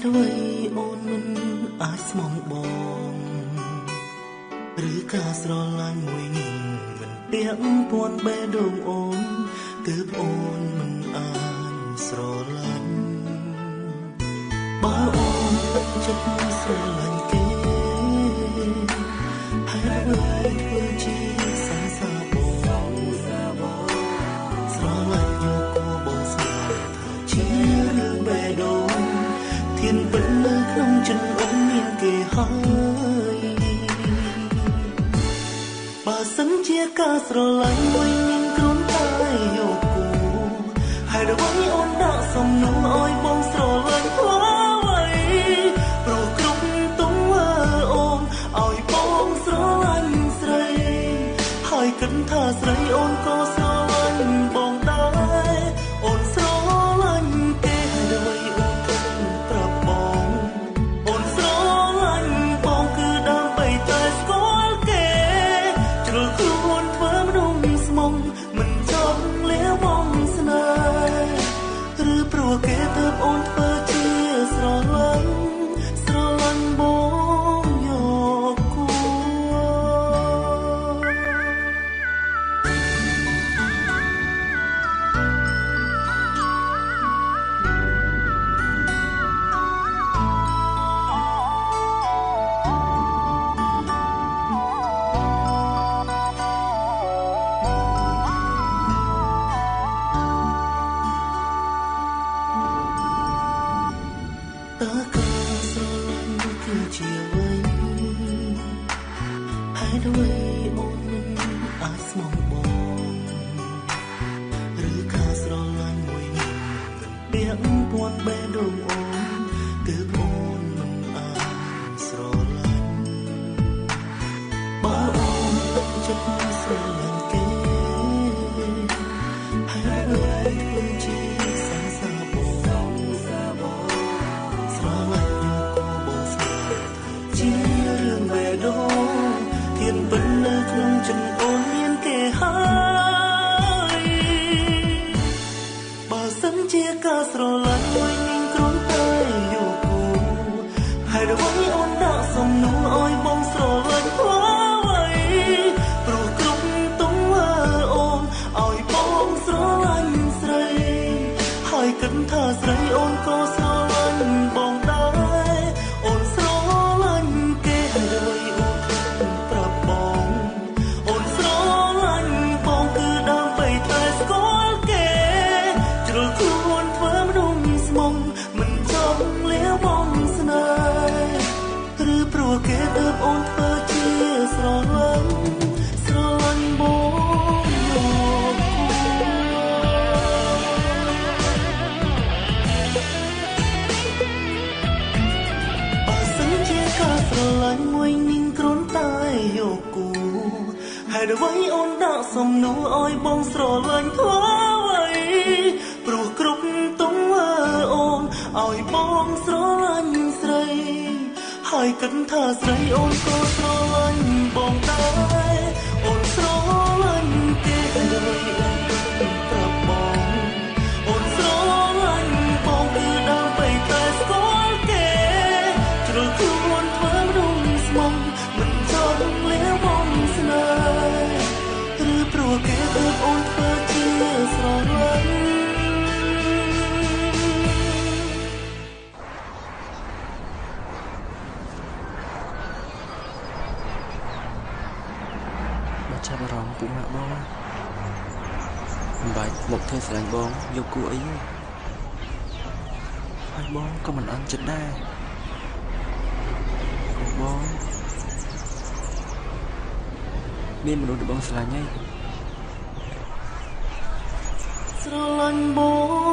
អ្វីអូនមិនអាចស្មងបងឬការស្រឡាញ់មួយនេះមិនពាក់ព័ន្ធបេះដូងអូនទើបអូនមិនអាចស្រឡាញ់បើអូនចិត្តស្រឡាញ់គេហើយអ្វីធ្វើជាសង្សារបងស្រឡាញ់យកគួបងស្នេហ៍ថាជារឿងបេះដូងធានពិតនៅក្នុងចិត្តអូនមានគេហើយបើសិនជាការស្រឡាញ់មួយមានគ្រាន់តែយកគូហើយអ្វីអូនដាក់សំណួរឲ្យបងស្រឡាញ់ធ្វើអ្វីព្រោះគ្រប់ទង្វើអូនឲ្យបងស្រឡាញ់ស្រីហើយគិតថាស្រីអូនក៏ស្រឡាញ់បងដែរអូនស្រឡាញ់គេហើយអ្វីអូនគិតប្រាប់បងអូនស្រឡាញ់បងគឺដើម្បីតែស្គាល់គេជ្រុលខ្លួនធ្វើមនុស្សស្មុំមិនចង់លាបងស្នេហ៍ឬព្រោះគេទើបអូនធ្វើជាស្រឡាញ់បងយកគូតើការស្រឡាញ់គឺជាអ្វីហើយអ្វីអូនមិនអាចស្មងបងឬការស្រឡាញ់មួយនេះមិនពាក់ព័ន្ធបេះដូងអូនទើបអូនមិនអាចស្រឡាញ់បើអូនចិត្តស្រឡាញ់គេហើយអ្វីធ្វើជាសង្សារបងស្រឡាញ់យកគូបងស្នេហ៍ថាជារឿងបេះដូងធានពិតនៅក្នុងចិត្តអូនមានគេហើយបើសិនជាការស្រឡាញ់មួយមានគ្រាន់តែយកគូហើយអ្វីអូនដាក់សំណួរឲ្យបងស្រឡាញ់ធ្វើអ្វីព្រោះគ្រប់ទង្វើអូនឲ្យបងស្រឡាញ់ស្រីហើយគិតថាស្រីអូនក៏ស្រឡាញ់បងដែរអូនស្រឡាញ់គេហើយអ្វីអូនប្រាប់បងអូនស្រឡាញ់បងគឺដើម្បីតែស្គាល់គេជ្រុលខ្លួនធ្វើមនុស្សស្មុំមិនចង់លាបងស្នេហ៍ឬព្រោះគេទើបអូនធ្វើជាស្រឡាញ់បងយកគូបើសិនជាការស្រឡាញ់មួយនឹងគ្រាន់តែយកគូហើយអ្វីអូនដាក់សំណួរឲ្យបងស្រឡាញ់ធ្វើអ្វីព្រោះគ្រប់ទង្វើអូនឲ្យបងស្រឡាញ់ស្រីហើយគិតថាស្រីអូនក៏ស្រឡាញ់បងដែរអូនស្រឡាញ់គេហើយអ្វីអូនប្រាប់បងអូនស្រឡាញ់បងគឺដើម្បីតែស្គាល់គេជ្រុលខ្លួនធ្វើមនុស្សស្មុំមិនចង់លាបងស្នេហ៍ឬព្រោះគេទើបអូនធ្វើជាស្រឡាញ់ចាប់អារម្មណ៍ពួកម៉ាក់បងមិនបាច់មកធ្វើស្រឡាញ់បងយកគូអីទេហើយបងក៏មិនអន់ចិត្តដែរបងមានមនុស្សដែលបងស្រឡាញ់ហើយស្រឡាញ់បង